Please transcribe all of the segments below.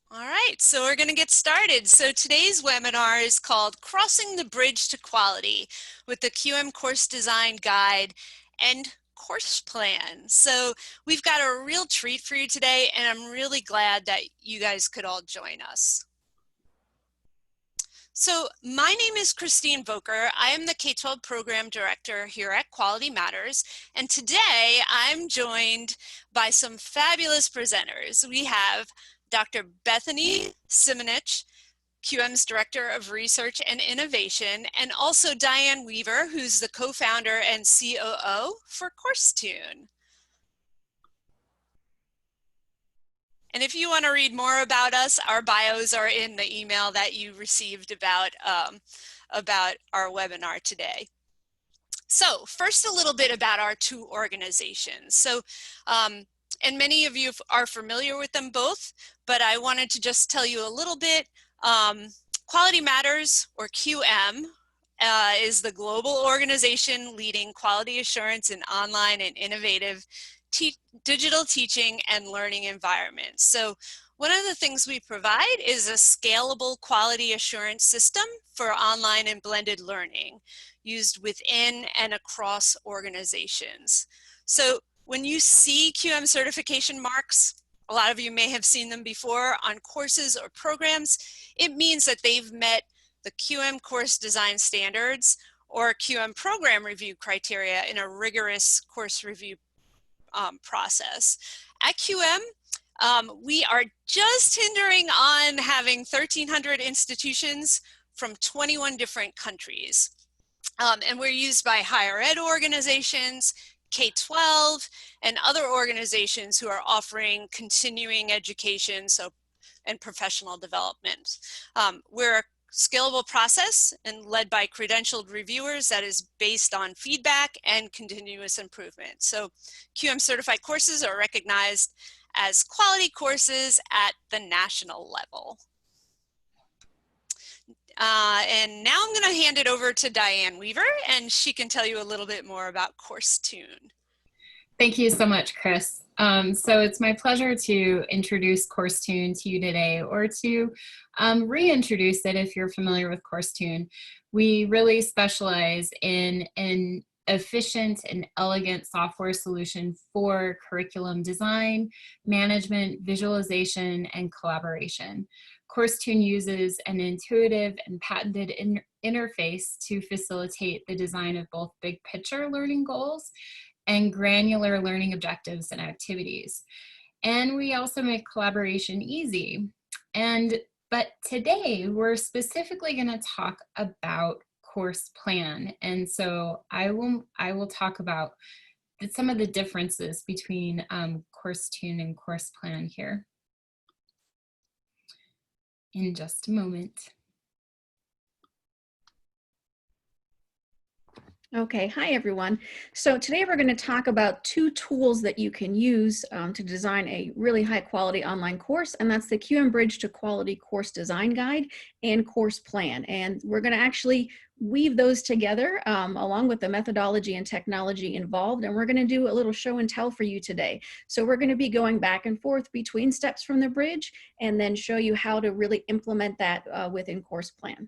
All right, so we're going to get started. So today's webinar is called Crossing the Bridge to Quality with the QM Course Design Guide and Course Plan. So we've got a real treat for you today, and I'm really glad that you guys could all join us. So my name is Christine Voelker. I am the K-12 Program Director here at Quality Matters, and today I'm joined by some fabulous presenters. We have Dr. Bethany Simunich, QM's Director of Research and Innovation, and also Diane Weaver, who's the co-founder and COO for CourseTune. And if you want to read more about us, our bios are in the email that you received about our webinar today. So first, a little bit about our two organizations. So, and many of you are familiar with them both, but I wanted to just tell you a little bit. Quality Matters, or QM, is the global organization leading quality assurance in online and innovative digital teaching and learning environments. So one of the things we provide is a scalable quality assurance system for online and blended learning used within and across organizations. So when you see QM certification marks, a lot of you may have seen them before on courses or programs, it means that they've met the QM course design standards or QM program review criteria in a rigorous course review process. At QM, we are just hindering on having 1,300 institutions from 21 different countries. And we're used by higher ed organizations, K-12, and other organizations who are offering continuing education and professional development. We're a scalable process and led by credentialed reviewers that is based on feedback and continuous improvement. So QM certified courses are recognized as quality courses at the national level. And now I'm going to hand it over to Diane Weaver, and she can tell you a little bit more about CourseTune. Thank you so much, Chris. So it's my pleasure to introduce CourseTune to you today, or to reintroduce it if you're familiar with CourseTune. We really specialize in an efficient and elegant software solution for curriculum design, management, visualization, and collaboration. CourseTune uses an intuitive and patented interface to facilitate the design of both big picture learning goals and granular learning objectives and activities. And we also make collaboration easy. But today we're specifically going to talk about CoursePlan. And so I will talk about some of the differences between CourseTune and CoursePlan here in just a moment. Okay, hi everyone. So today we're going to talk about two tools that you can use to design a really high quality online course, and that's the QM Bridge to Quality Course Design Guide and CoursePlan. And we're going to actually weave those together along with the methodology and technology involved, and we're going to do a little show and tell for you today. So we're going to be going back and forth between steps from the bridge and then show you how to really implement that within CoursePlan.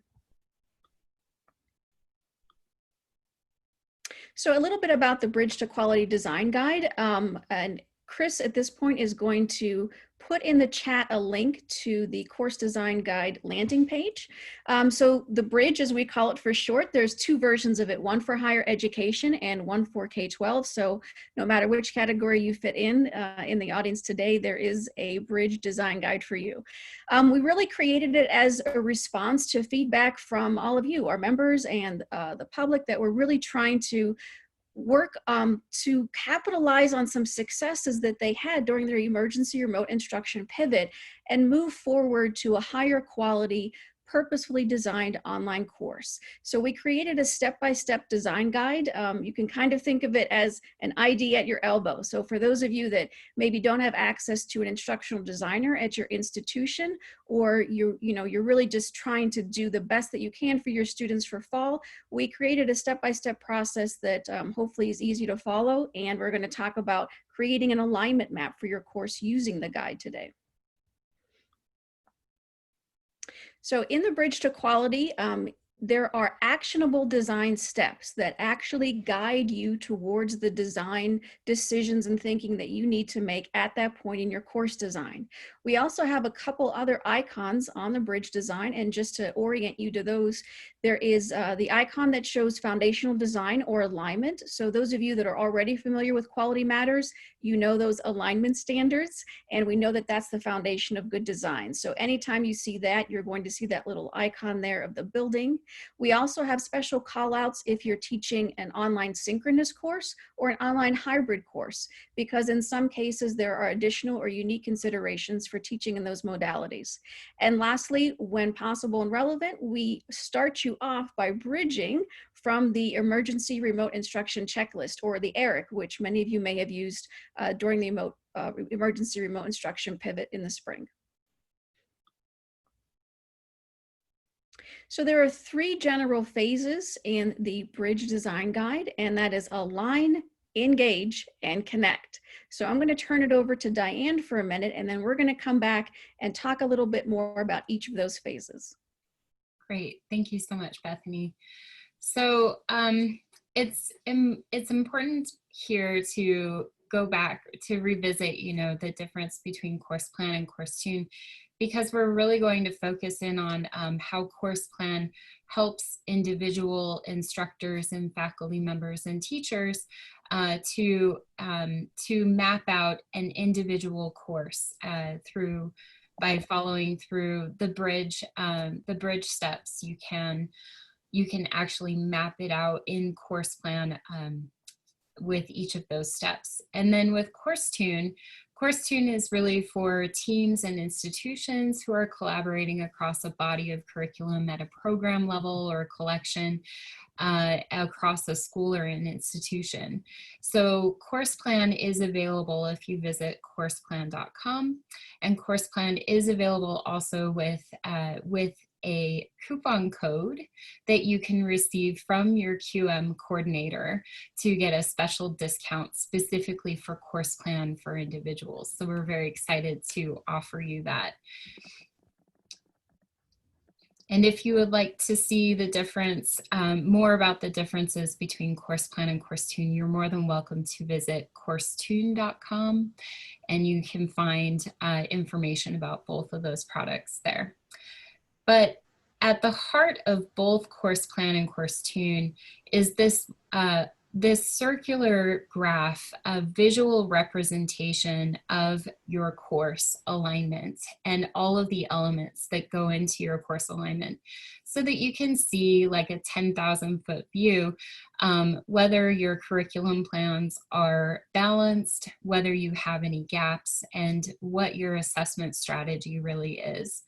So a little bit about the Bridge to Quality Design Guide, and Chris at this point is going to put in the chat a link to the Course Design Guide landing page. So the Bridge, as we call it for short, there's two versions of it, one for higher education and one for K-12. So no matter which category you fit in the audience today, there is a Bridge Design Guide for you. We really created it as a response to feedback from all of you, our members and the public, that we're really trying to work to capitalize on some successes that they had during their emergency remote instruction pivot and move forward to a higher quality, purposefully designed online course. So we created a step-by-step design guide. You can kind of think of it as an ID at your elbow. So for those of you that maybe don't have access to an instructional designer at your institution, or you're really just trying to do the best that you can for your students for fall, we created a step-by-step process that hopefully is easy to follow. And we're going to talk about creating an alignment map for your course using the guide today. So in the Bridge to Quality, there are actionable design steps that actually guide you towards the design decisions and thinking that you need to make at that point in your course design. We also have a couple other icons on the Bridge design, and just to orient you to those, there is the icon that shows foundational design or alignment. So those of you that are already familiar with Quality Matters, you know those alignment standards, and we know that that's the foundation of good design. So anytime you see that, you're going to see that little icon there of the building. We also have special call outs if you're teaching an online synchronous course or an online hybrid course, because in some cases there are additional or unique considerations for teaching in those modalities. And lastly, when possible and relevant, we start you off by bridging from the Emergency Remote Instruction Checklist, or the ERIC, which many of you may have used during the Emergency Remote Instruction pivot in the spring. So there are 3 general phases in the Bridge Design Guide, and that is align, engage, and connect. So I'm going to turn it over to Diane for a minute, and then we're going to come back and talk a little bit more about each of those phases. Great. Thank you so much, Bethany. So it's important here to go back to revisit, the difference between CoursePlan and CourseTune, because we're really going to focus in on how CoursePlan helps individual instructors and faculty members and teachers to map out an individual course by following through the bridge steps. You can actually map it out in CoursePlan with each of those steps. And then with CourseTune is really for teams and institutions who are collaborating across a body of curriculum at a program level or a collection across a school or an institution. So CoursePlan is available if you visit CoursePlan.com, and CoursePlan is available also with a coupon code that you can receive from your QM coordinator to get a special discount specifically for CoursePlan for individuals. So we're very excited to offer you that. And if you would like to see the difference, more about the differences between CoursePlan and CourseTune, you're more than welcome to visit CourseTune.com, and you can find information about both of those products there. But at the heart of both CoursePlan and CourseTune is this circular graph, a visual representation of your course alignment and all of the elements that go into your course alignment, so that you can see like a 10,000-foot view whether your curriculum plans are balanced, whether you have any gaps, and what your assessment strategy really is.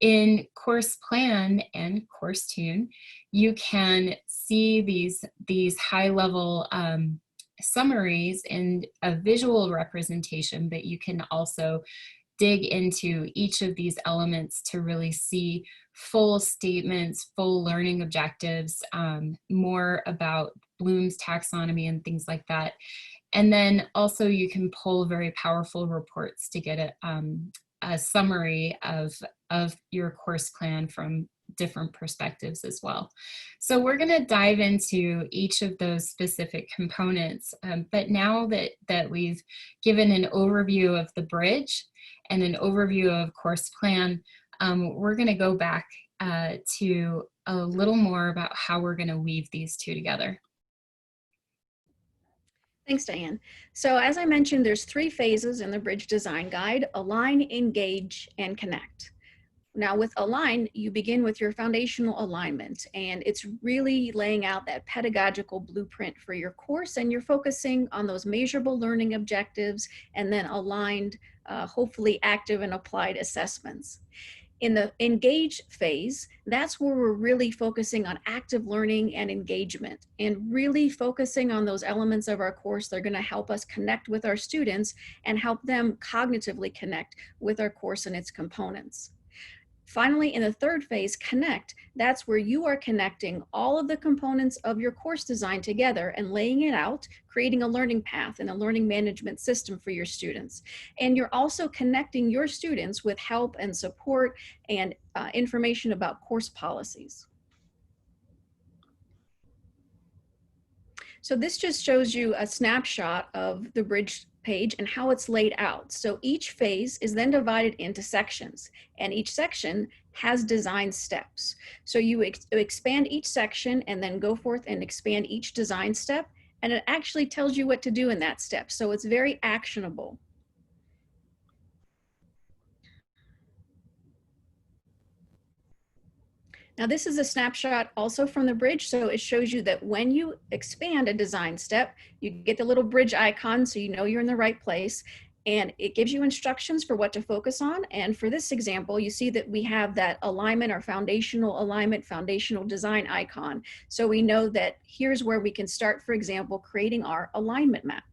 In CoursePlan and CourseTune, you can see these high-level summaries in a visual representation, but you can also dig into each of these elements to really see full statements, full learning objectives, more about Bloom's taxonomy and things like that. And then also you can pull very powerful reports to get a summary of your course plan from different perspectives as well. So we're going to dive into each of those specific components. But now that we've given an overview of the bridge and an overview of course plan, we're going to go back to a little more about how we're going to weave these two together. Thanks, Diane. So as I mentioned, there's 3 phases in the Bridge Design Guide: align, engage, and connect. Now with align, you begin with your foundational alignment, and it's really laying out that pedagogical blueprint for your course, and you're focusing on those measurable learning objectives and then aligned, hopefully active and applied assessments. In the engage phase, that's where we're really focusing on active learning and engagement, and really focusing on those elements of our course that are going to help us connect with our students and help them cognitively connect with our course and its components. Finally, in the third phase, connect, that's where you are connecting all of the components of your course design together and laying it out, creating a learning path and a learning management system for your students. And you're also connecting your students with help and support and information about course policies. So this just shows you a snapshot of the bridge page and how it's laid out. So each phase is then divided into sections, and each section has design steps. So you expand each section and then go forth and expand each design step, and it actually tells you what to do in that step. So it's very actionable. Now this is a snapshot also from the bridge, so it shows you that when you expand a design step, you get the little bridge icon so you know you're in the right place, and it gives you instructions for what to focus on. And for this example, you see that we have that alignment or foundational alignment, foundational design icon. So we know that here's where we can start, for example, creating our alignment map.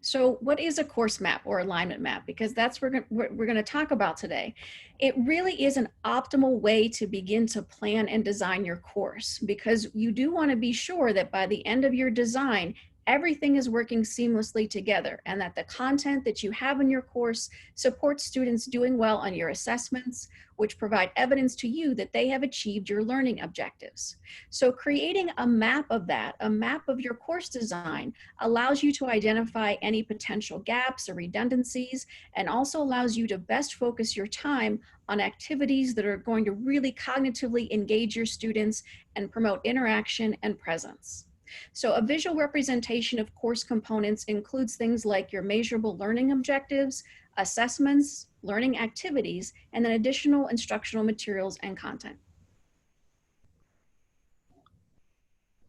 So what is a course map or alignment map? Because that's what we're going to talk about today. It really is an optimal way to begin to plan and design your course, because you do want to be sure that by the end of your design, everything is working seamlessly together, and that the content that you have in your course supports students doing well on your assessments, which provide evidence to you that they have achieved your learning objectives. So creating a map of that, a map of your course design, allows you to identify any potential gaps or redundancies, and also allows you to best focus your time on activities that are going to really cognitively engage your students and promote interaction and presence. So a visual representation of course components includes things like your measurable learning objectives, assessments, learning activities, and then additional instructional materials and content.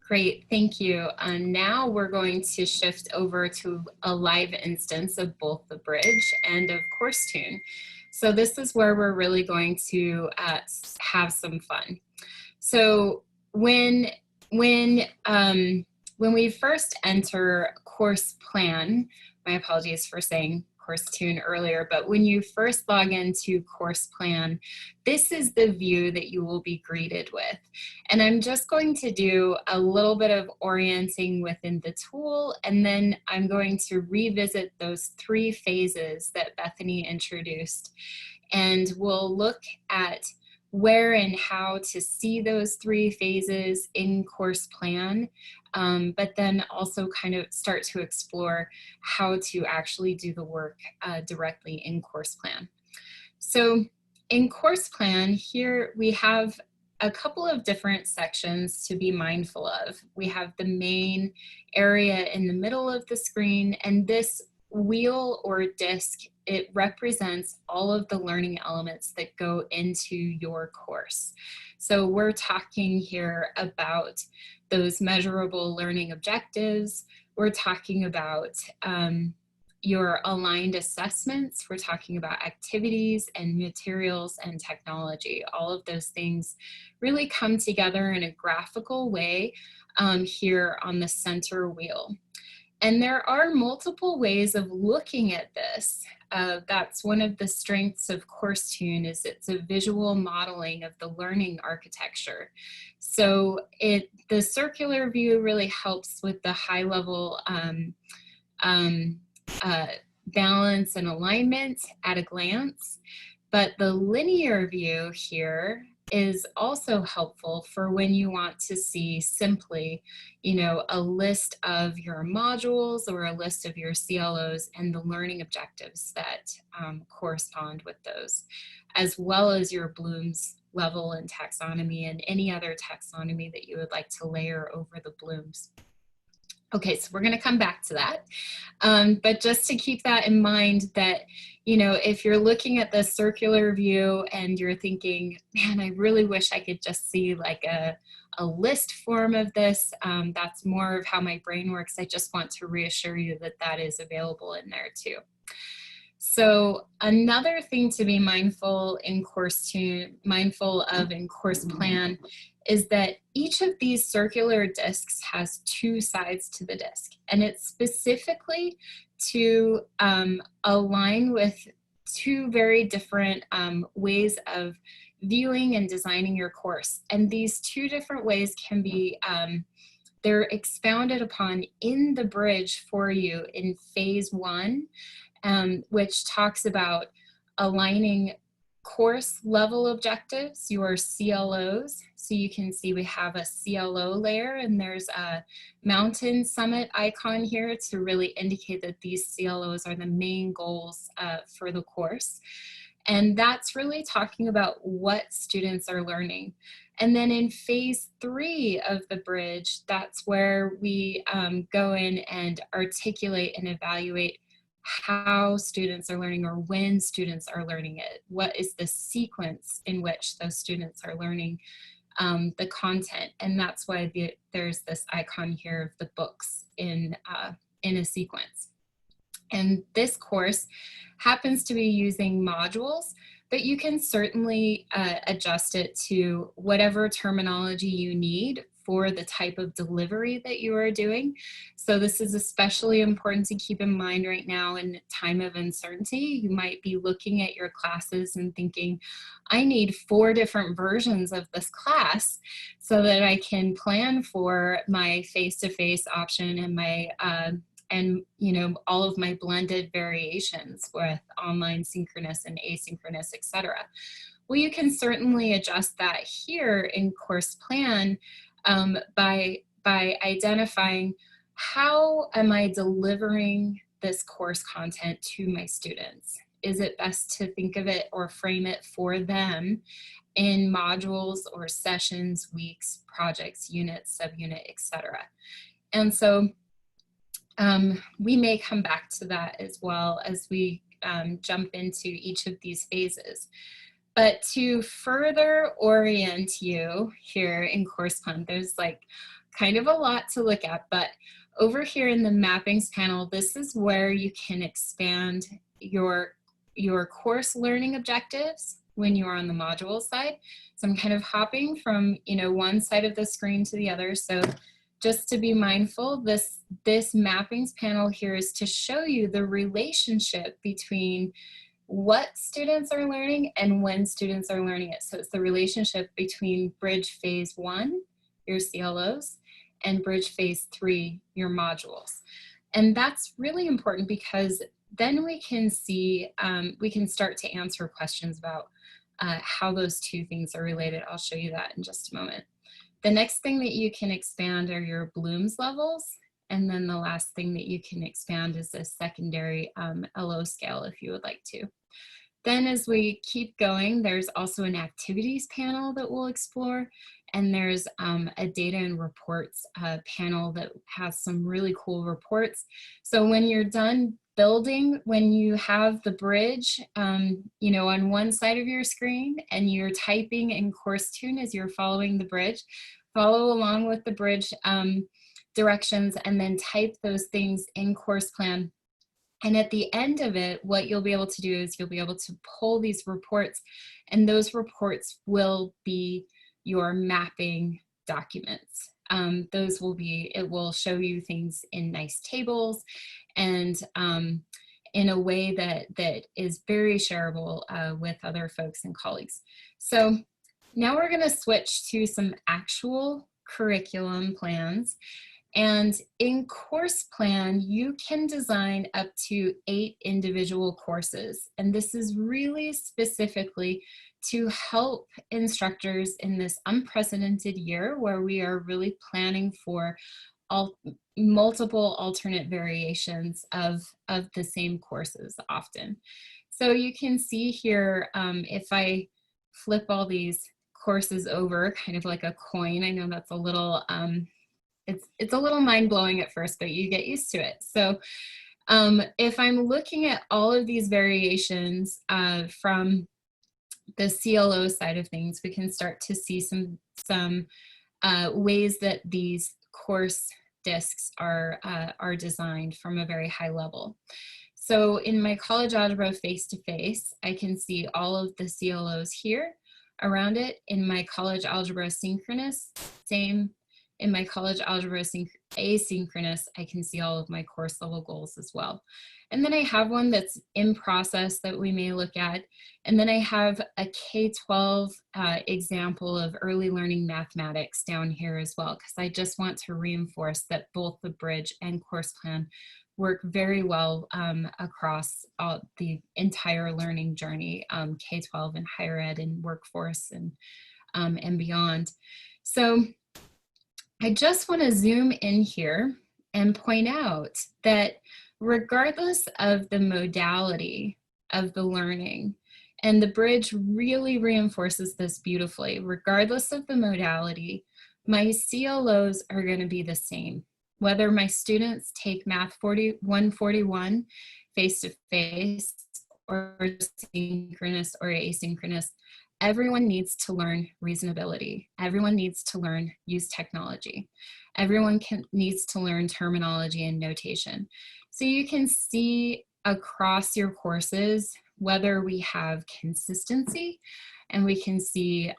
Great, thank you. Now we're going to shift over to a live instance of both the bridge and of CourseTune. So this is where we're really going to have some fun. So when we first enter CoursePlan, my apologies for saying CourseTune earlier, but when you first log into CoursePlan, this is the view that you will be greeted with. And I'm just going to do a little bit of orienting within the tool, and then I'm going to revisit those 3 phases that Bethany introduced. And we'll look at where and how to see those 3 phases in CoursePlan, but then also kind of start to explore how to actually do the work directly in CoursePlan. So in CoursePlan, here we have a couple of different sections to be mindful of. We have the main area in the middle of the screen, and this wheel or disc, it represents all of the learning elements that go into your course. So we're talking here about those measurable learning objectives. We're talking about your aligned assessments. We're talking about activities and materials and technology. All of those things really come together in a graphical way here on the center wheel. And there are multiple ways of looking at this. That's one of the strengths of CourseTune, is it's a visual modeling of the learning architecture. So the circular view really helps with the high level balance and alignment at a glance. But the linear view here is also helpful for when you want to see simply, a list of your modules or a list of your CLOs and the learning objectives that correspond with those, as well as your Bloom's level and taxonomy and any other taxonomy that you would like to layer over the Bloom's. Okay, so we're going to come back to that. But just to keep that in mind that, if you're looking at the circular view and you're thinking, man, I really wish I could just see like a list form of this, that's more of how my brain works. I just want to reassure you that that is available in there too. So another thing to be mindful in CourseTune, mindful of in CoursePlan, is that each of these circular discs has 2 sides to the disc, and it's specifically to align with two very different ways of viewing and designing your course. And these two different ways can be, they're expounded upon in the bridge for you in phase 1, which talks about aligning course level objectives, your CLOs. So you can see we have a CLO layer, and there's a mountain summit icon here to really indicate that these CLOs are the main goals for the course. And that's really talking about what students are learning. And then in phase 3 of the bridge, that's where we go in and articulate and evaluate how students are learning, or when students are learning it. What is the sequence in which those students are learning the content? And that's why there's this icon here of the books in a sequence. And this course happens to be using modules, but you can certainly adjust it to whatever terminology you need for the type of delivery that you are doing. So this is especially important to keep in mind right now in time of uncertainty. You might be looking at your classes and thinking, I need 4 different versions of this class so that I can plan for my face-to-face option and my and all of my blended variations with online, synchronous, and asynchronous, etc. Well, you can certainly adjust that here in CoursePlan by identifying how am I delivering this course content to my students. Is it best to think of it or frame it for them in modules or sessions, weeks, projects, units, subunit, etc. And so we may come back to that as well as we jump into each of these phases. But to further orient you here in CoursePlan, there's like kind of a lot to look at, but over here in the mappings panel, this is where you can expand your course learning objectives when you're on the module side. So I'm kind of hopping from one side of the screen to the other. So just to be mindful, this mappings panel here is to show you the relationship between what students are learning and when students are learning it. So it's the relationship between Bridge Phase 1, your CLOs, and Bridge Phase 3, your modules. And that's really important because then we can see, we can start to answer questions about how those two things are related. I'll show you that in just a moment. The next thing that you can expand are your Bloom's levels. And then the last thing that you can expand is a secondary LO scale if you would like to. Then as we keep going, there's also an activities panel that we'll explore. And there's a data and reports panel that has some really cool reports. So when you're done building, when you have the bridge, on one side of your screen and you're typing in CourseTune as you're following the bridge, follow along with the bridge directions and then type those things in CoursePlan. And at the end of it, what you'll be able to do is you'll be able to pull these reports, and those reports will be your mapping documents. It will show you things in nice tables and in a way that is very shareable with other folks and colleagues. So now we're gonna switch to some actual curriculum plans. And in CoursePlan, you can design up to 8 individual courses. And this is really specifically to help instructors in this unprecedented year where we are really planning for multiple alternate variations of the same courses often. So you can see here, if I flip all these courses over, kind of like a coin, I know that's a little, it's a little mind-blowing at first, but you get used to it. So if I'm looking at all of these variations from the CLO side of things, we can start to see some ways that these course discs are designed from a very high level. So in my college algebra face-to-face, I can see all of the CLOs here around it. In my college algebra synchronous, same. in my college algebra asynchronous, I can see all of my course level goals as well. And then I have one that's in process that we may look at. And then I have a K-12 example of early learning mathematics down here as well, because I just want to reinforce that both the bridge and CoursePlan work very well across the entire learning journey, K-12 and higher ed and workforce and beyond. So I just want to zoom in here and point out that regardless of the modality of the learning, and the bridge really reinforces this beautifully, regardless of the modality, my CLOs are going to be the same. Whether my students take Math 141 face-to-face or synchronous or asynchronous, everyone needs to learn reasonability. Everyone needs to learn use technology. Everyone needs to learn terminology and notation. So you can see across your courses whether we have consistency, and we can see,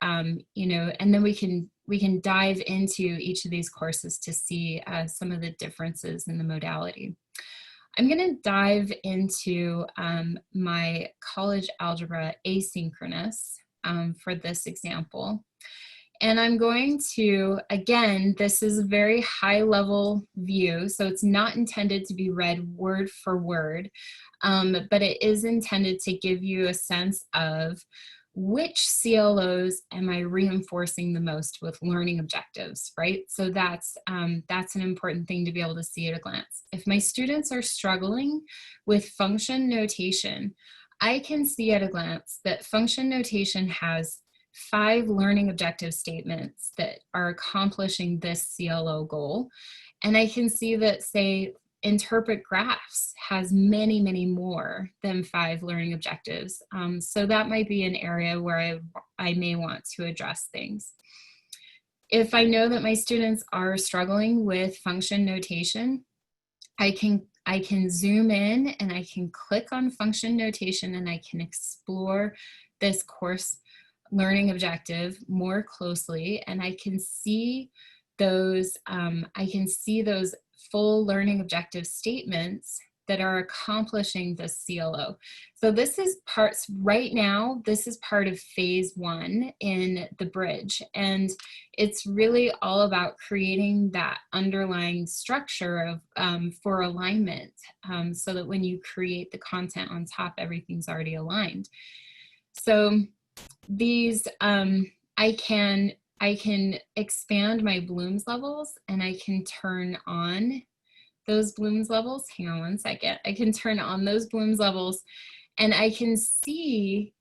you know, and then we can dive into each of these courses to see some of the differences in the modality. I'm going to dive into my college algebra asynchronous for this example. And I'm going to, again, this is a very high level view, so it's not intended to be read word for word, but it is intended to give you a sense of which CLOs am I reinforcing the most with learning objectives, right? So that's an important thing to be able to see at a glance. If my students are struggling with function notation, I can see at a glance that function notation has 5 learning objective statements that are accomplishing this CLO goal. And I can see that, say, interpret graphs has many, many more than 5 learning objectives. So that might be an area where I may want to address things. If I know that my students are struggling with function notation, I can zoom in and I can click on function notation and I can explore this course learning objective more closely, and I can see those full learning objective statements that are accomplishing this CLO. So this is right now, this is part of phase 1 in the bridge. And it's really all about creating that underlying structure of for alignment, so that when you create the content on top, everything's already aligned. So these, I can expand my Bloom's levels, and I can turn on those Bloom's levels. Hang on one second. I can turn on those Bloom's levels, and I can see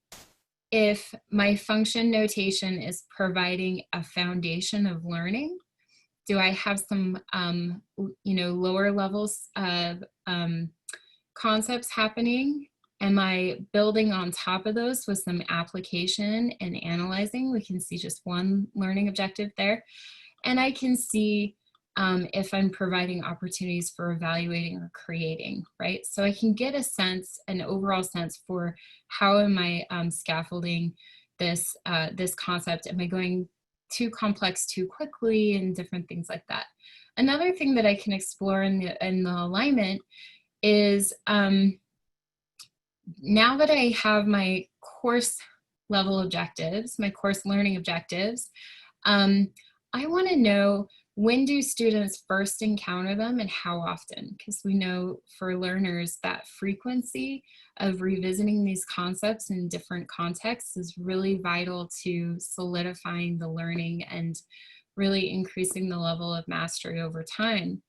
if my function notation is providing a foundation of learning. Do I have some, you know, lower levels of concepts happening? Am I building on top of those with some application and analyzing? We can see just one learning objective there. And I can see if I'm providing opportunities for evaluating or creating, right? So I can get a sense, an overall sense for how am I scaffolding this, this concept? Am I going too complex too quickly, and different things like that. Another thing that I can explore in the alignment is, now that I have my course level objectives, my course learning objectives, I want to know, when do students first encounter them and how often? Because we know for learners that frequency of revisiting these concepts in different contexts is really vital to solidifying the learning and really increasing the level of mastery over time.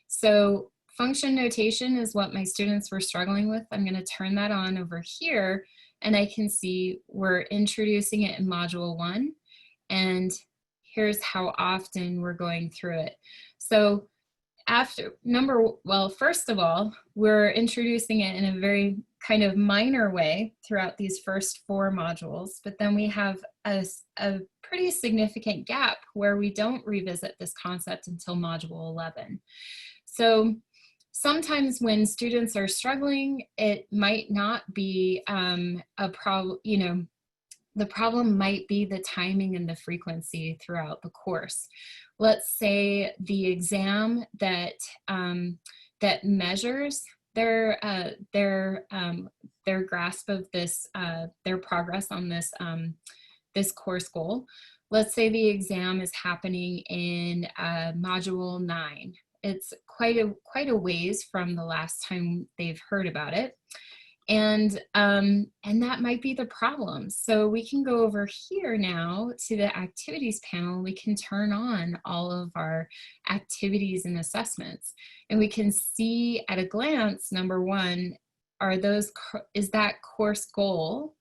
So function notation is what my students were struggling with. I'm going to turn that on over here, and I can see we're introducing it in module 1, and here's how often we're going through it. So first of all, we're introducing it in a very kind of minor way throughout these first 4 modules, but then we have a pretty significant gap where we don't revisit this concept until module 11. So sometimes when students are struggling, it might not be a problem, you know, the problem might be the timing and the frequency throughout the course. Let's say the exam that that measures their grasp of this, their progress on this this course goal. Let's say the exam is happening in Module 9. It's quite a ways from the last time they've heard about it. And that might be the problem. So we can go over here now to the activities panel. We can turn on all of our activities and assessments, and we can see at a glance, number one, is that course goal,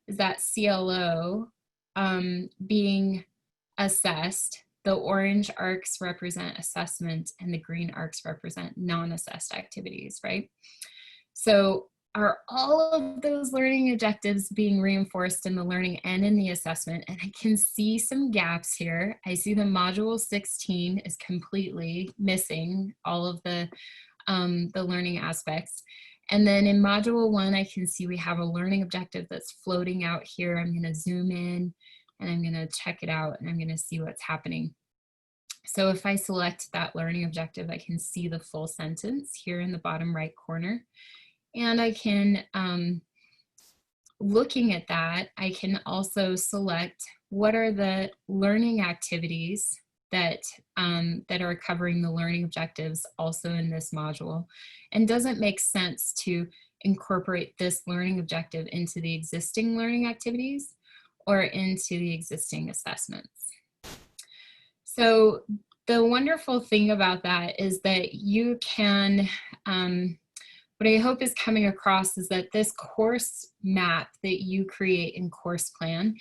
is that CLO being assessed? The orange arcs represent assessment and the green arcs represent non-assessed activities, right? So are all of those learning objectives being reinforced in the learning and in the assessment? And I can see some gaps here. I see the module 16 is completely missing all of the learning aspects. And then in module 1, I can see we have a learning objective that's floating out here. I'm going to zoom in and I'm going to check it out and I'm going to see what's happening. So if I select that learning objective, I can see the full sentence here in the bottom right corner. And I can, looking at that, I can also select what are the learning activities that, that are covering the learning objectives also in this module. And does it make sense to incorporate this learning objective into the existing learning activities or into the existing assessments? So the wonderful thing about that is that you can, what I hope is coming across is that this course map that you create in CoursePlan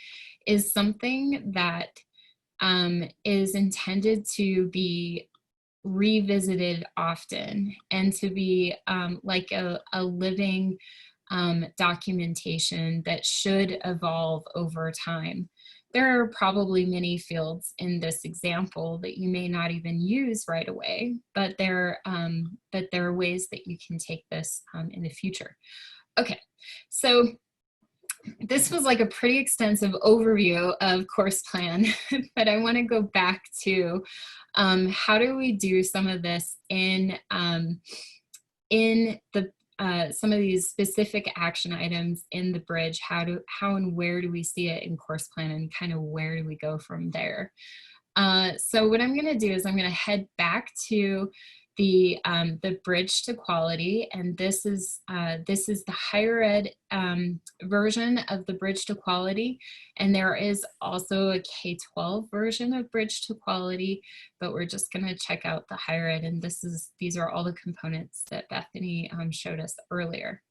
is something that is intended to be revisited often and to be like a living documentation that should evolve over time. There are probably many fields in this example that you may not even use right away, but there are ways that you can take this in the future. Okay, so this was like a pretty extensive overview of CoursePlan, but I want to go back to how do we do some of this in the some of these specific action items in the bridge. How and where do we see it in CoursePlan, and kind of where do we go from there? So what I'm going to do is I'm going to head back to the bridge to quality, and this is the higher ed version of the bridge to quality, and there is also a K-12 version of bridge to quality, but we're just going to check out the higher ed, and these are all the components that Bethany showed us earlier.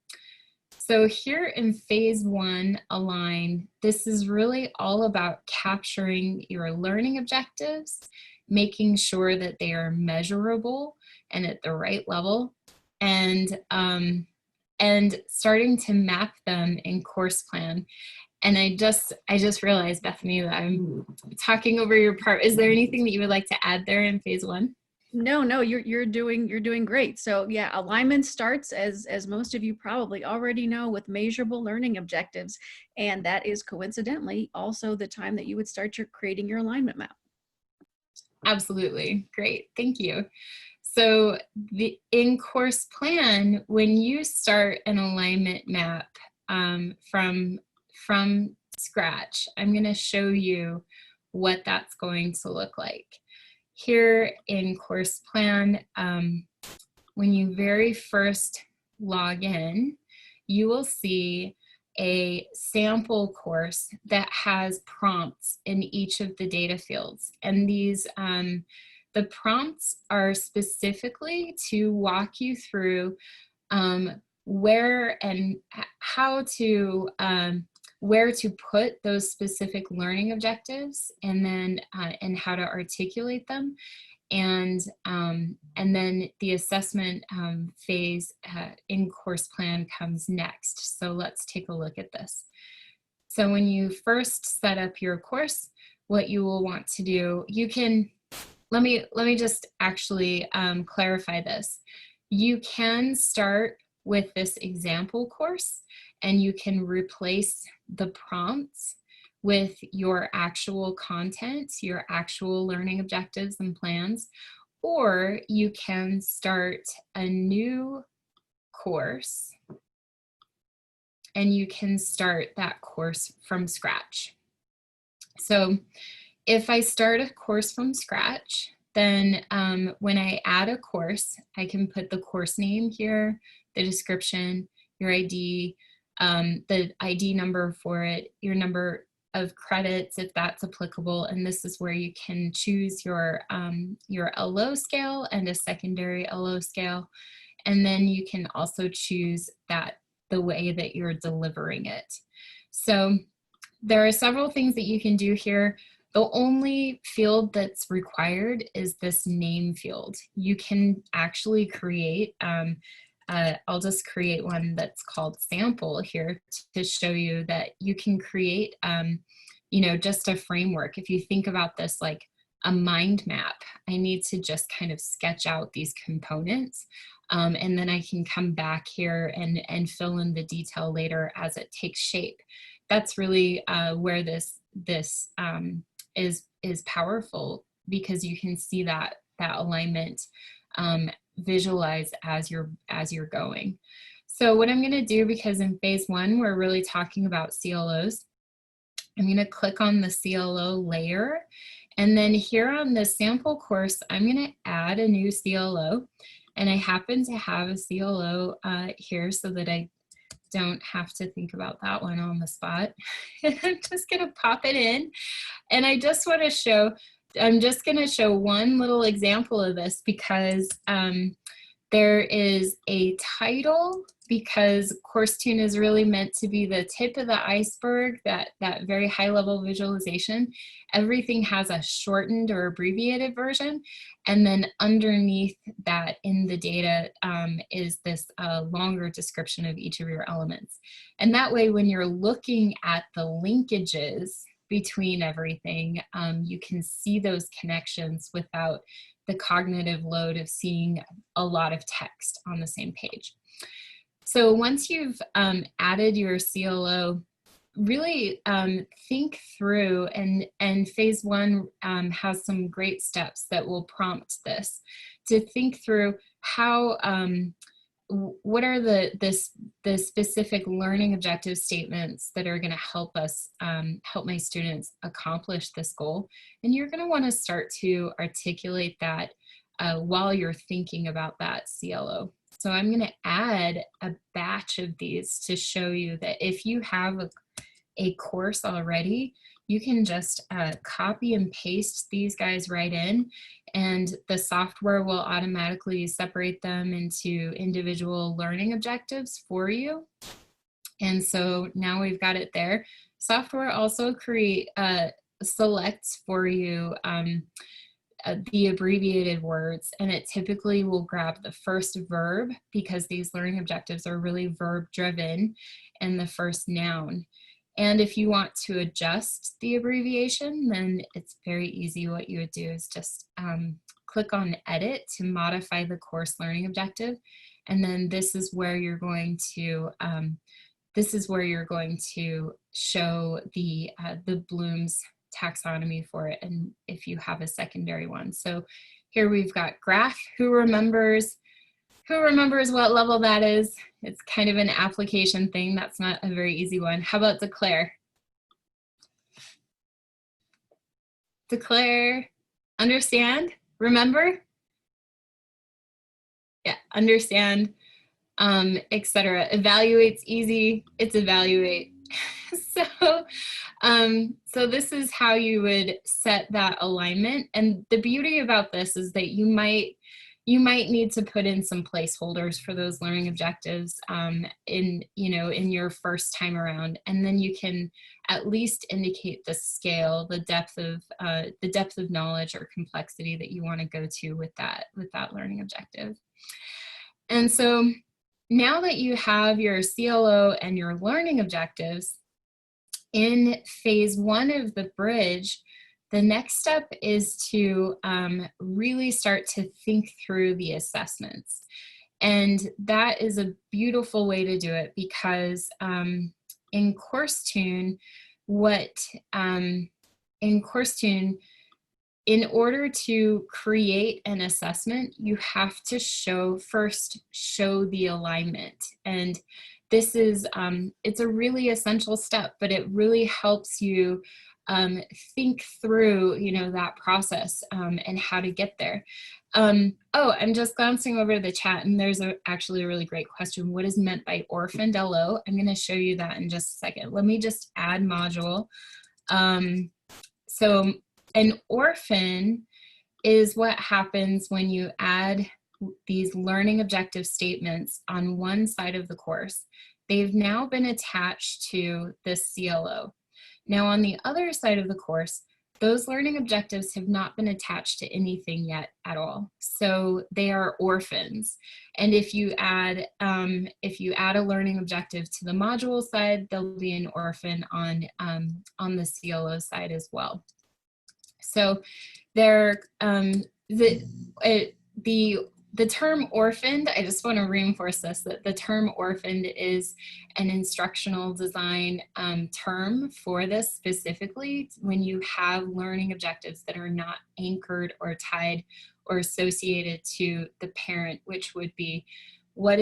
So here in phase 1 align, this is really all about capturing your learning objectives, making sure that they are measurable and at the right level, and starting to map them in CoursePlan. And I just realized, Bethany, that I'm talking over your part. Is there anything that you would like to add there in phase 1? No, you're doing great. So yeah, alignment starts, as most of you probably already know, with measurable learning objectives, and that is coincidentally also the time that you would start creating your alignment map. Absolutely, great, thank you. So in CoursePlan, when you start an alignment map from scratch, I'm going to show you what that's going to look like. Here in CoursePlan, when you very first log in, you will see a sample course that has prompts in each of the data fields. And these, the prompts are specifically to walk you through where and how to, where to put those specific learning objectives, and then and how to articulate them, and then the assessment phase in CoursePlan comes next. So let's take a look at this. So when you first set up your course, what you will want to do, you can, let me just actually clarify this. You can start with this example course, and you can replace the prompts with your actual content, your actual learning objectives and plans, or you can start a new course and you can start that course from scratch. So if I start a course from scratch, then when I add a course, I can put the course name here, the description, your ID, the ID number for it, your number of credits if that's applicable, and this is where you can choose your LO scale and a secondary LO scale, and then you can also choose the way that you're delivering it. So there are several things that you can do here. The only field that's required is this name field. You can actually create, I'll just create one that's called sample here to show you that you can create, you know, just a framework. If you think about this like a mind map, I need to just kind of sketch out these components. And then I can come back here and fill in the detail later as it takes shape. That's really where this is powerful, because you can see that alignment visualized as you're going. So what I'm going to do, because in phase 1 we're really talking about CLOs, I'm going to click on the CLO layer, and then here on the sample course I'm going to add a new CLO, and I happen to have a CLO here so that I don't have to think about that one on the spot. I'm just going to pop it in, and I just want to show, I'm just going to show one little example of this, because there is a title, because CourseTune is really meant to be the tip of the iceberg, that very high level visualization. Everything has a shortened or abbreviated version, and then underneath that in the data is this longer description of each of your elements. And that way, when you're looking at the linkages between everything, you can see those connections without the cognitive load of seeing a lot of text on the same page. So once you've added your CLO, really think through, and phase 1 has some great steps that will prompt this, to think through how, what are the specific learning objective statements that are going to help us, help my students accomplish this goal. And you're going to want to start to articulate that while you're thinking about that CLO. So I'm going to add a batch of these to show you that if you have a course already, you can just copy and paste these guys right in, and the software will automatically separate them into individual learning objectives for you. And so now we've got it there. Software also selects for you the abbreviated words, and it typically will grab the first verb, because these learning objectives are really verb driven, and the first noun. And if you want to adjust the abbreviation, then it's very easy. What you would do is just click on edit to modify the course learning objective, and then this is where you're going to show the Bloom's taxonomy for it, and if you have a secondary one. So here we've got graph. Who remembers what level that is? It's kind of an application thing. That's not a very easy one. How about declare? Declare, understand, remember? Yeah, understand, etc. Evaluate's easy, it's evaluate. So this is how you would set that alignment. And the beauty about this is that you might need to put in some placeholders for those learning objectives in your first time around, and then you can at least indicate the scale, the depth of knowledge or complexity that you want to go to with that learning objective. And so now that you have your CLO and your learning objectives, in phase 1 of the bridge, the next step is to really start to think through the assessments. And that is a beautiful way to do it, because in CourseTune, what in CourseTune, in order to create an assessment, you have to first show the alignment. And this is, it's a really essential step, but it really helps you think through, that process and how to get there. Oh, I'm just glancing over the chat, and there's actually a really great question. What is meant by Orphandello? I'm going to show you that in just a second. Let me just add module. So an orphan is what happens when you add these learning objective statements on one side of the course. They've now been attached to the CLO. Now on the other side of the course, those learning objectives have not been attached to anything yet at all. So they are orphans. And if you add a learning objective to the module side, there'll be an orphan on the CLO side as well. So there, the term orphaned, I just want to reinforce this, that the term orphaned is an instructional design term for this specifically when you have learning objectives that are not anchored or tied or associated to the parent, which would be what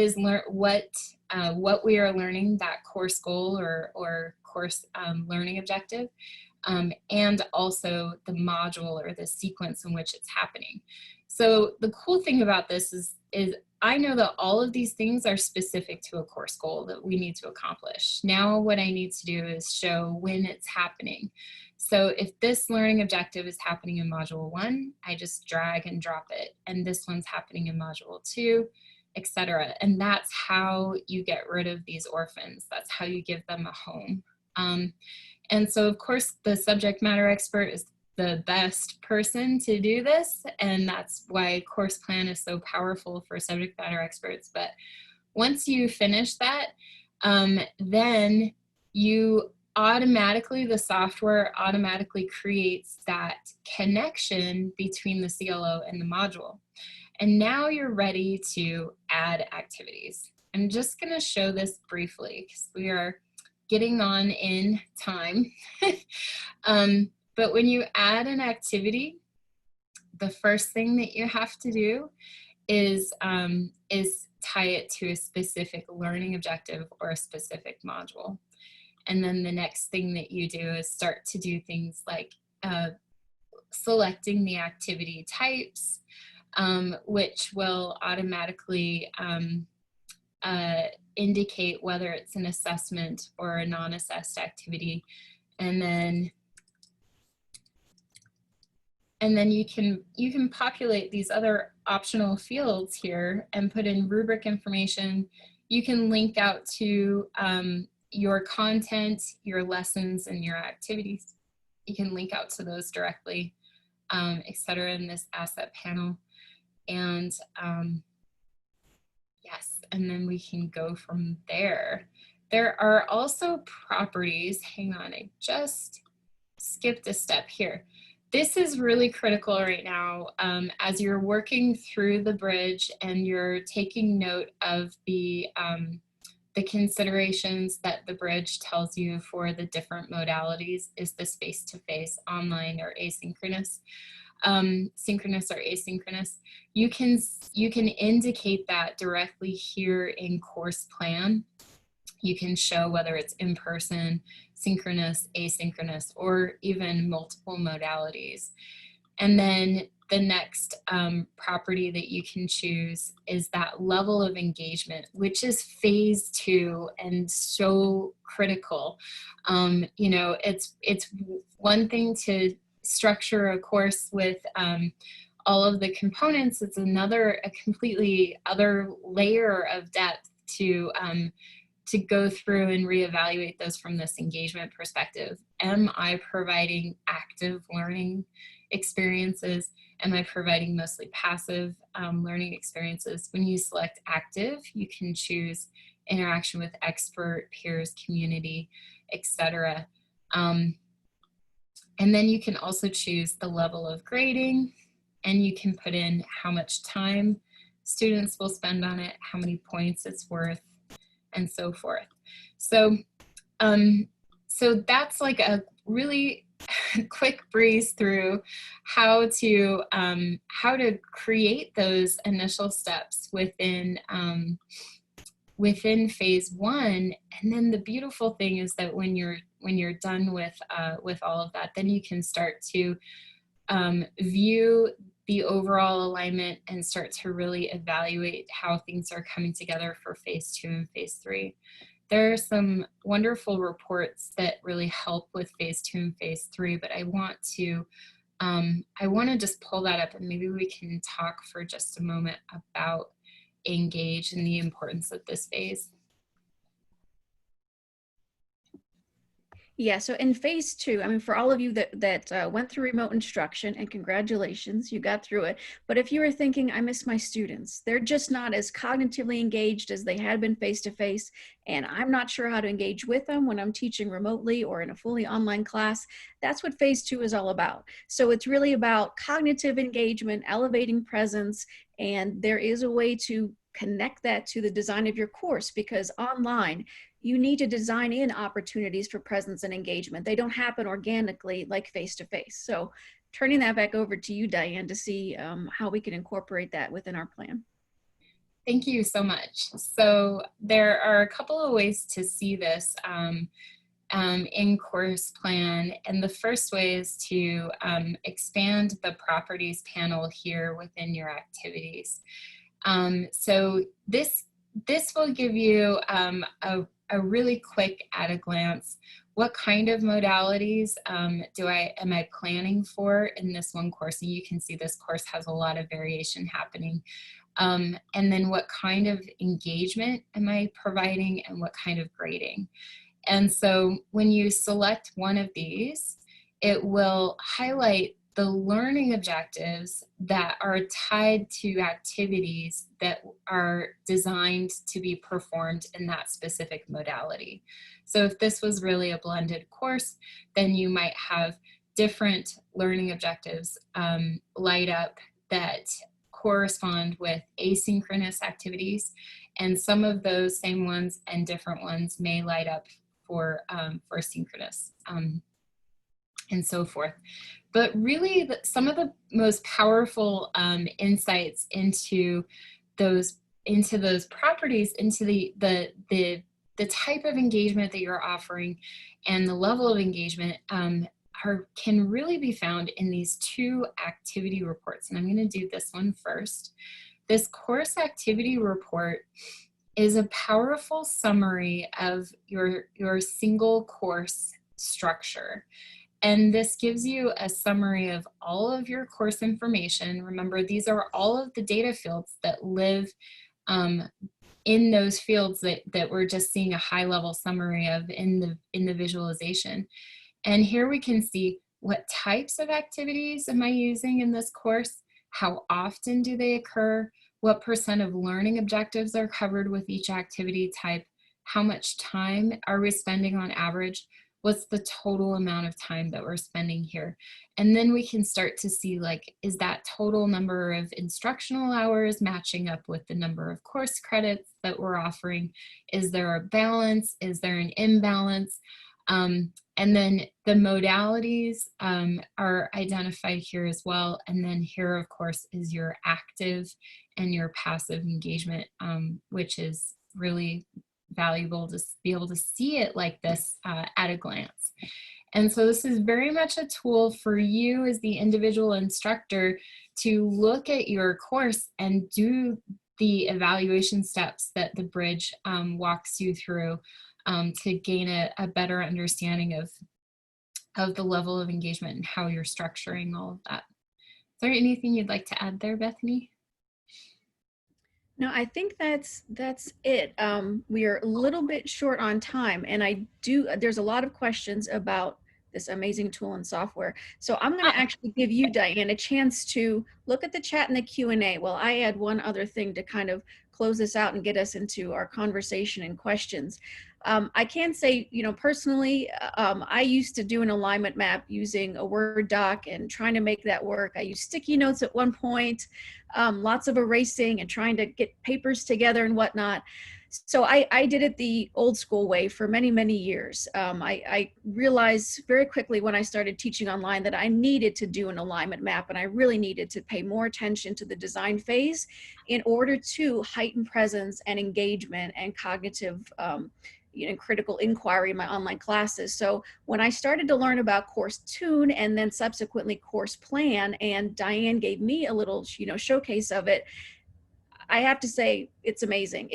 we are learning, that course goal or course learning objective, and also the module or the sequence in which it's happening. So the cool thing about this is I know that all of these things are specific to a course goal that we need to accomplish. Now what I need to do is show when it's happening. So if this learning objective is happening in module 1, I just drag and drop it. And this one's happening in module 2, etc. And that's how you get rid of these orphans. That's how you give them a home. And so, of course, the subject matter expert is the best person to do this, and that's why CoursePlan is so powerful for subject matter experts. But once you finish that, then you the software automatically creates that connection between the CLO and the module. And now you're ready to add activities. I'm just going to show this briefly because we are getting on in time. But when you add an activity, the first thing that you have to do is tie it to a specific learning objective or a specific module. And then the next thing that you do is start to do things like selecting the activity types, which will automatically indicate whether it's an assessment or a non-assessed activity. And then you can populate these other optional fields here and put in rubric information. You can link out to your content, your lessons, and your activities. You can link out to those directly, etc. in this asset panel. And yes, and then we can go from there. There are also properties. Hang on, I just skipped a step here. This is really critical right now as you're working through the bridge and you're taking note of the considerations that the bridge tells you for the different modalities. Is this face-to-face, online, or asynchronous? Synchronous or asynchronous? You can indicate that directly here in CoursePlan. You can show whether it's in person, synchronous, asynchronous, or even multiple modalities. And then the next property that you can choose is that level of engagement, which is phase 2 and so critical. You know, it's one thing to structure a course with all of the components. It's a completely other layer of depth to go through and reevaluate those from this engagement perspective. Am I providing active learning experiences? Am I providing mostly passive learning experiences? When you select active, you can choose interaction with expert, peers, community, etc. And then you can also choose the level of grading, and you can put in how much time students will spend on it, how many points it's worth, and so forth. So so that's like a really quick breeze through how to create those initial steps within within phase one. And then the beautiful thing is that when you're done with all of that, then you can start to view the overall alignment and start to really evaluate how things are coming together for phase two and phase three. There are some wonderful reports that really help with phase two and phase three, but I want to just pull that up, and maybe we can talk for just a moment about engage and the importance of this phase. Yeah, so in phase two, I mean, for all of you that went through remote instruction, and congratulations, you got through it. But if you were thinking, I miss my students, they're just not as cognitively engaged as they had been face-to-face, and I'm not sure how to engage with them when I'm teaching remotely or in a fully online class, that's what phase two is all about. So it's really about cognitive engagement, elevating presence, and there is a way to connect that to the design of your course, because online, you need to design in opportunities for presence and engagement. They don't happen organically like face-to-face. So turning that back over to you, Diane, to see how we can incorporate that within our plan. Thank you so much. So there are a couple of ways to see this in CoursePlan. And the first way is to expand the properties panel here within your activities. So this will give you a really quick at a glance, what kind of modalities am I planning for in this one course? And you can see this course has a lot of variation happening. And then what kind of engagement am I providing and what kind of grading? And so when you select one of these, it will highlight the learning objectives that are tied to activities that are designed to be performed in that specific modality. So if this was really a blended course, then you might have different learning objectives light up that correspond with asynchronous activities, and some of those same ones and different ones may light up for synchronous and so forth. But really, some of the most powerful insights into those properties, into the type of engagement that you're offering, and the level of engagement can really be found in these two activity reports. And I'm going to do this one first. This course activity report is a powerful summary of your single course structure. And this gives you a summary of all of your course information. Remember, these are all of the data fields that live in those fields that we're just seeing a high level summary of in the visualization. And here we can see what types of activities am I using in this course, how often do they occur, what % of learning objectives are covered with each activity type, how much time are we spending on average, what's the total amount of time that we're spending here. And then we can start to see, like, is that total number of instructional hours matching up with the number of course credits that we're offering? Is there a balance? Is there an imbalance? And then the modalities are identified here as well. And then here, of course, is your active and your passive engagement, which is really valuable to be able to see it like this at a glance. And so this is very much a tool for you as the individual instructor to look at your course and do the evaluation steps that the bridge walks you through to gain a better understanding of the level of engagement and how you're structuring all of that. Is there anything you'd like to add there, Bethany? No, I think that's it. We are a little bit short on time, and there's a lot of questions about this amazing tool and software. So I'm going to actually give you, Diane, a chance to look at the chat and the Q&A. Well, I add one other thing to kind of close this out and get us into our conversation and questions. I can say, you know, personally, I used to do an alignment map using a Word doc and trying to make that work. I used sticky notes at one point, lots of erasing and trying to get papers together and whatnot. So I did it the old school way for many, many years. I realized very quickly when I started teaching online that I needed to do an alignment map, and I really needed to pay more attention to the design phase in order to heighten presence and engagement and cognitive you know, critical inquiry in my online classes. So when I started to learn about CourseTune and then subsequently CoursePlan, and Diane gave me a little, you know, showcase of it, I have to say it's amazing.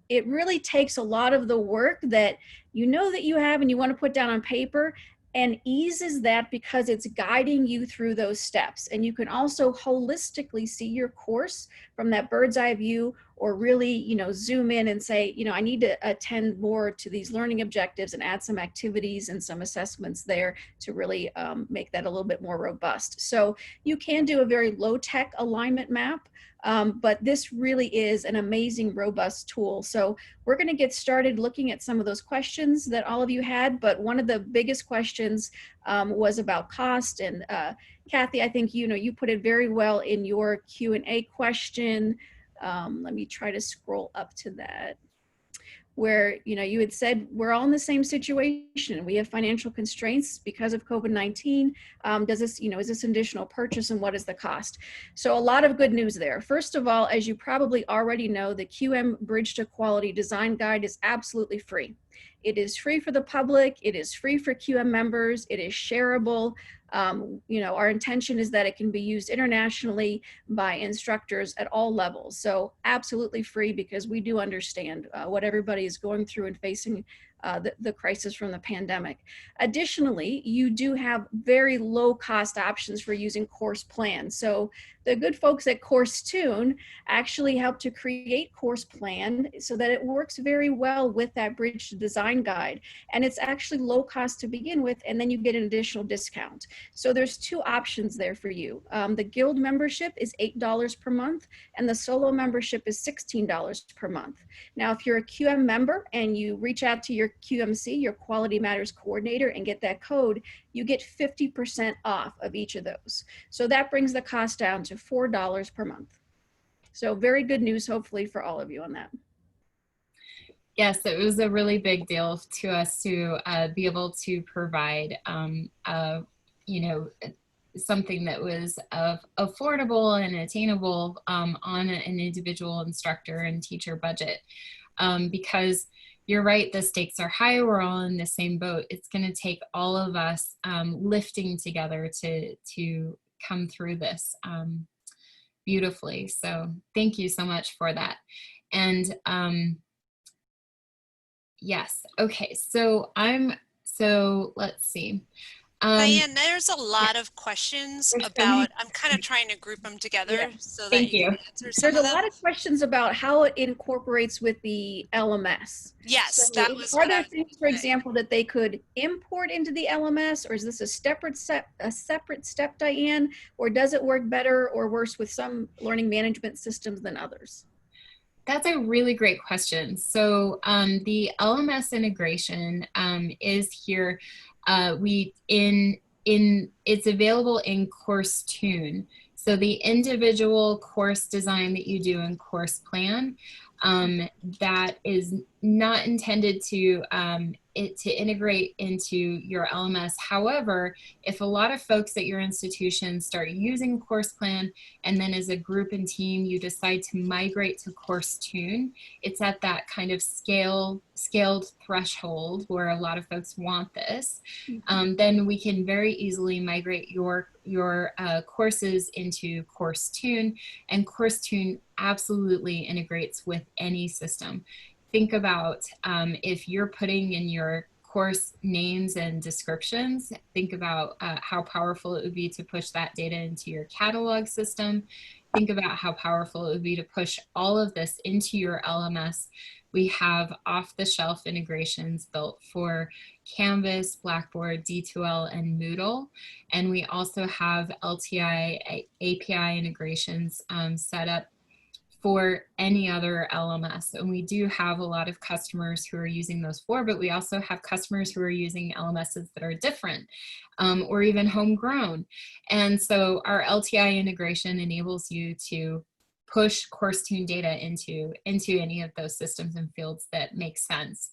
It really takes a lot of the work that you know that you have and you want to put down on paper, and eases that because it's guiding you through those steps. And you can also holistically see your course from that bird's eye view, or really, you know, zoom in and say, you know, I need to attend more to these learning objectives and add some activities and some assessments there to really make that a little bit more robust. So you can do a very low-tech alignment map, but this really is an amazing, robust tool. So we're going to get started looking at some of those questions that all of you had, but one of the biggest questions was about cost. And Kathy, I think, you know, you put it very well in your Q&A question. Let me try to scroll up to that, where, you know, you had said we're all in the same situation. We have financial constraints because of COVID-19. Does this, you know, is this an additional purchase, and what is the cost? So a lot of good news there. First of all, as you probably already know, the QM Bridge to Quality Design Guide is absolutely free. It is free for the public. It is free for QM members. It is shareable. You know, our intention is that it can be used internationally by instructors at all levels. So absolutely free, because we do understand what everybody is going through and facing the crisis from the pandemic. Additionally, you do have very low cost options for using CoursePlan. So the good folks at CourseTune actually help to create CoursePlan so that it works very well with that Bridge to Design Guide. And it's actually low cost to begin with, and then you get an additional discount. So there's two options there for you. The Guild membership is $8 per month, and the solo membership is $16 per month. Now, if you're a QM member and you reach out to your QMC, your Quality Matters Coordinator, and get that code, you get 50% off of each of those. So that brings the cost down to $4 per month. So very good news, hopefully, for all of you on that. Yes, it was a really big deal to us to be able to provide, you know, something that was affordable and attainable on an individual instructor and teacher budget. Because you're right, the stakes are high. We're all in the same boat. It's going to take all of us lifting together to come through this beautifully. So thank you so much for that. And yes, okay. So let's see. Diane, there's a lot of questions about, I'm kind of trying to group them together so that you can answer some of them. There's a lot of questions about how it incorporates with the LMS. Yes, so that was Are there things, for example, that they could import into the LMS, or is this a separate step, Diane, or does it work better or worse with some learning management systems than others? That's a really great question. So the LMS integration is here. It's available in CourseTune. So the individual course design that you do in CoursePlan, that is not intended to integrate into your LMS. However, if a lot of folks at your institution start using CoursePlan, and then as a group and team you decide to migrate to CourseTune, it's at that kind of scaled threshold where a lot of folks want this. Then we can very easily migrate your courses into CourseTune, and CourseTune absolutely integrates with any system. Think about if you're putting in your course names and descriptions, think about how powerful it would be to push that data into your catalog system. Think about how powerful it would be to push all of this into your LMS. We have off-the-shelf integrations built for Canvas, Blackboard, D2L, and Moodle. And we also have LTI API integrations set up for any other LMS. And we do have a lot of customers who are using those for, but we also have customers who are using LMSs that are different or even homegrown. And so our LTI integration enables you to push CourseTune data into any of those systems and fields that make sense.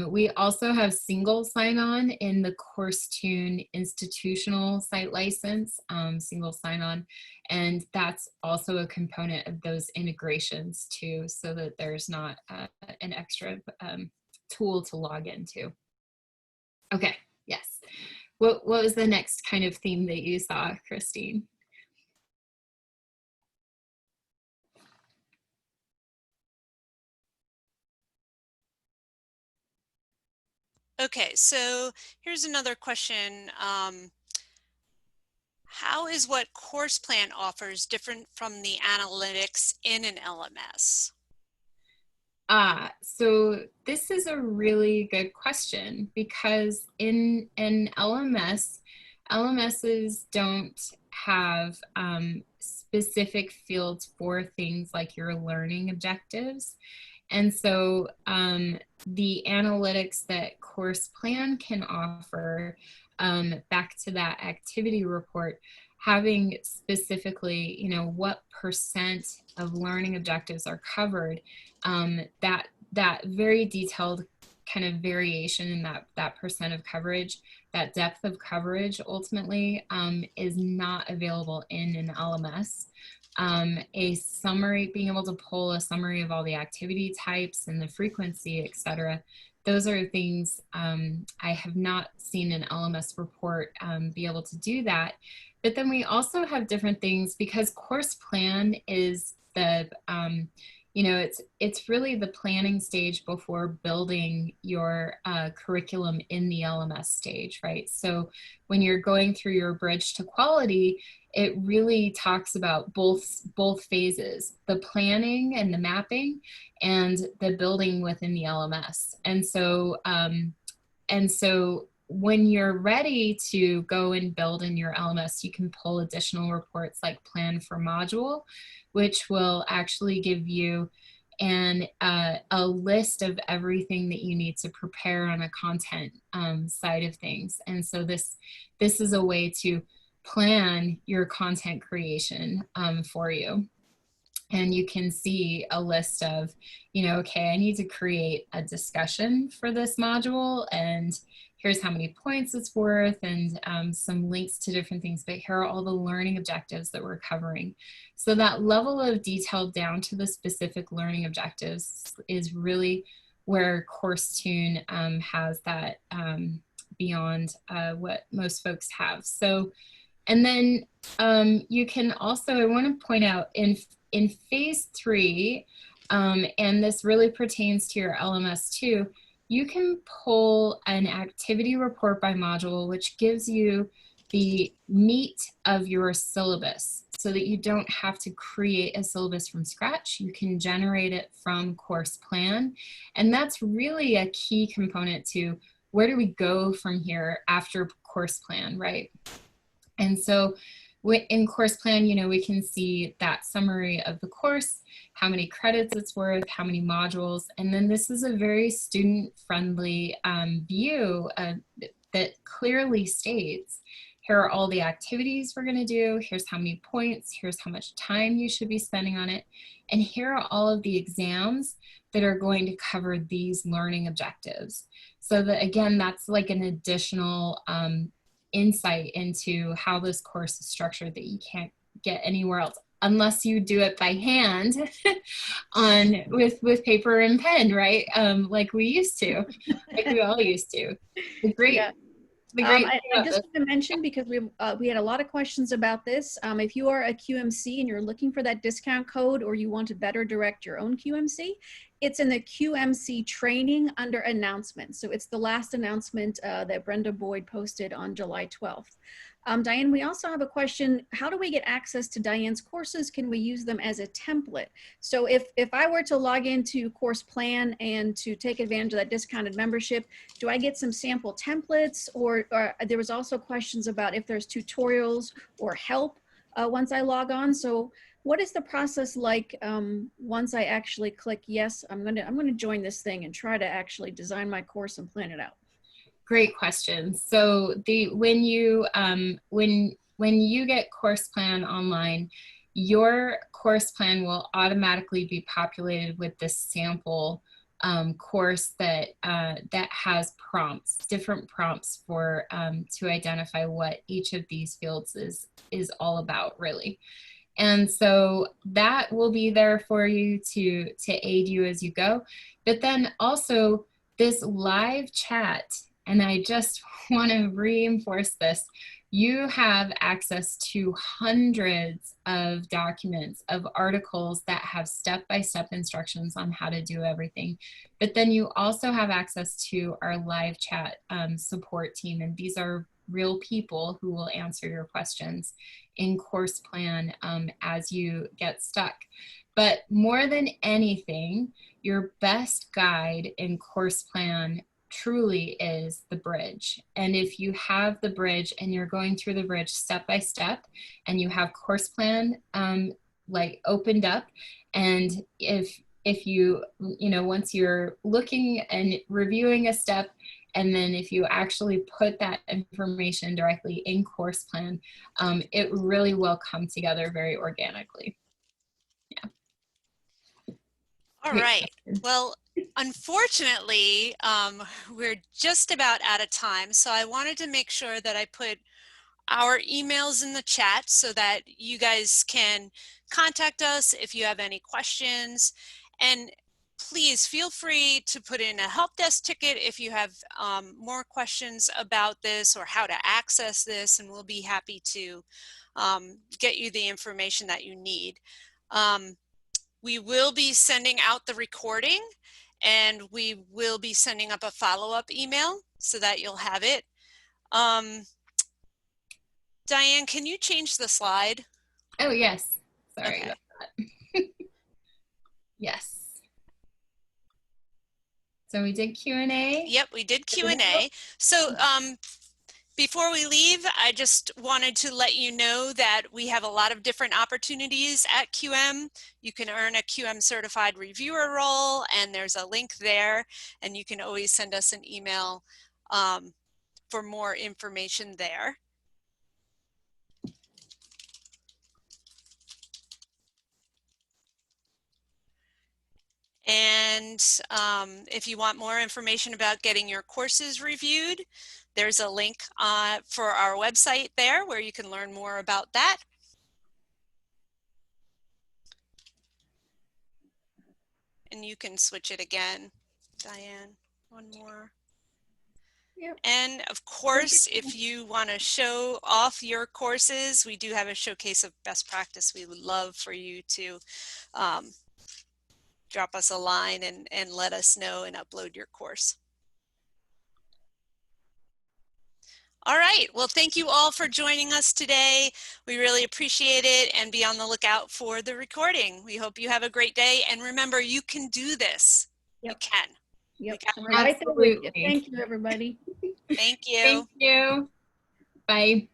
We also have single sign-on in the CourseTune institutional site license, single sign-on, and that's also a component of those integrations too, so that there's not an extra tool to log into. Okay, yes. What was the next kind of theme that you saw, Christine? Okay, so here's another question. How is what CoursePlan offers different from the analytics in an LMS? So this is a really good question, because in an LMS, LMSs don't have specific fields for things like your learning objectives. And so the analytics that CoursePlan can offer, back to that activity report, having specifically, you know, what % of learning objectives are covered, that very detailed kind of variation in that % of coverage, that depth of coverage ultimately is not available in an LMS. A summary, being able to pull a summary of all the activity types and the frequency, etc. Those are things I have not seen an LMS report be able to do that. But then we also have different things, because CoursePlan is the, you know, it's really the planning stage before building your curriculum in the LMS stage, right? So when you're going through your bridge to quality, it really talks about both phases, the planning and the mapping and the building within the LMS. And so when you're ready to go and build in your LMS, you can pull additional reports like Plan for Module, which will actually give you a list of everything that you need to prepare on a content side of things. And so this is a way to plan your content creation for you. And you can see a list of, you know, okay, I need to create a discussion for this module, and here's how many points it's worth, and some links to different things, but here are all the learning objectives that we're covering. So that level of detail down to the specific learning objectives is really where CourseTune has that beyond what most folks have. So, and then you can also, I want to point out in phase 3, and this really pertains to your LMS too, you can pull an activity report by module, which gives you the meat of your syllabus, so that you don't have to create a syllabus from scratch. You can generate it from CoursePlan. And that's really a key component to where do we go from here after CoursePlan, right? And so in CoursePlan, you know, we can see that summary of the course, how many credits it's worth, how many modules, and then this is a very student-friendly view that clearly states, here are all the activities we're going to do, here's how many points, here's how much time you should be spending on it, and here are all of the exams that are going to cover these learning objectives. So that, again, that's like an additional insight into how this course is structured that you can't get anywhere else unless you do it by hand with paper and pen, right? Like we used to, like we all used to. I just want to mention, because we had a lot of questions about this. If you are a QMC and you're looking for that discount code, or you want to better direct your own QMC, it's in the QMC training under announcements. So it's the last announcement that Brenda Boyd posted on July 12th. Diane, we also have a question. How do we get access to Diane's courses? Can we use them as a template? So if I were to log into CoursePlan and to take advantage of that discounted membership, do I get some sample templates? Or there was also questions about if there's tutorials or help once I log on. So What is the process like once I actually click yes, I'm gonna join this thing and try to actually design my course and plan it out? Great question. So when you get CoursePlan online, your course plan will automatically be populated with this sample course that that has prompts, different prompts for to identify what each of these fields is all about, really. And so that will be there for you to aid you as you go. But then also this live chat, and I just want to reinforce this, you have access to hundreds of documents, of articles that have step-by-step instructions on how to do everything. But then you also have access to our live chat support team, and these are real people who will answer your questions in CoursePlan as you get stuck. But more than anything, your best guide in CoursePlan truly is the bridge. And if you have the bridge and you're going through the bridge step by step, and you have CoursePlan like opened up, and if you once you're looking and reviewing a step, and then if you actually put that information directly in CoursePlan, it really will come together very organically. Yeah. All right. Well, unfortunately, we're just about out of time. So I wanted to make sure that I put our emails in the chat so that you guys can contact us if you have any questions. And please feel free to put in a help desk ticket if you have more questions about this or how to access this, and we'll be happy to get you the information that you need. We will be sending out the recording, and we will be sending up a follow-up email so that you'll have it. Diane, can you change the slide? Oh, yes. Sorry Okay. about that. Yes. So we did Q&A? Yep, we did Q&A. So before we leave, I just wanted to let you know that we have a lot of different opportunities at QM. You can earn a QM certified reviewer role, and there's a link there, and you can always send us an email for more information there. And if you want more information about getting your courses reviewed, there's a link for our website there where you can learn more about that. And you can switch it again, Diane, one more. Yep. And of course, if you want to show off your courses, we do have a showcase of best practice. We would love for you to drop us a line and let us know and upload your course. All right, well, thank you all for joining us today. We really appreciate it, and be on the lookout for the recording. We hope you have a great day, and remember, you can do this. Yep. You can. Yep. Absolutely. Thank you, everybody. Thank you. Thank you. Bye.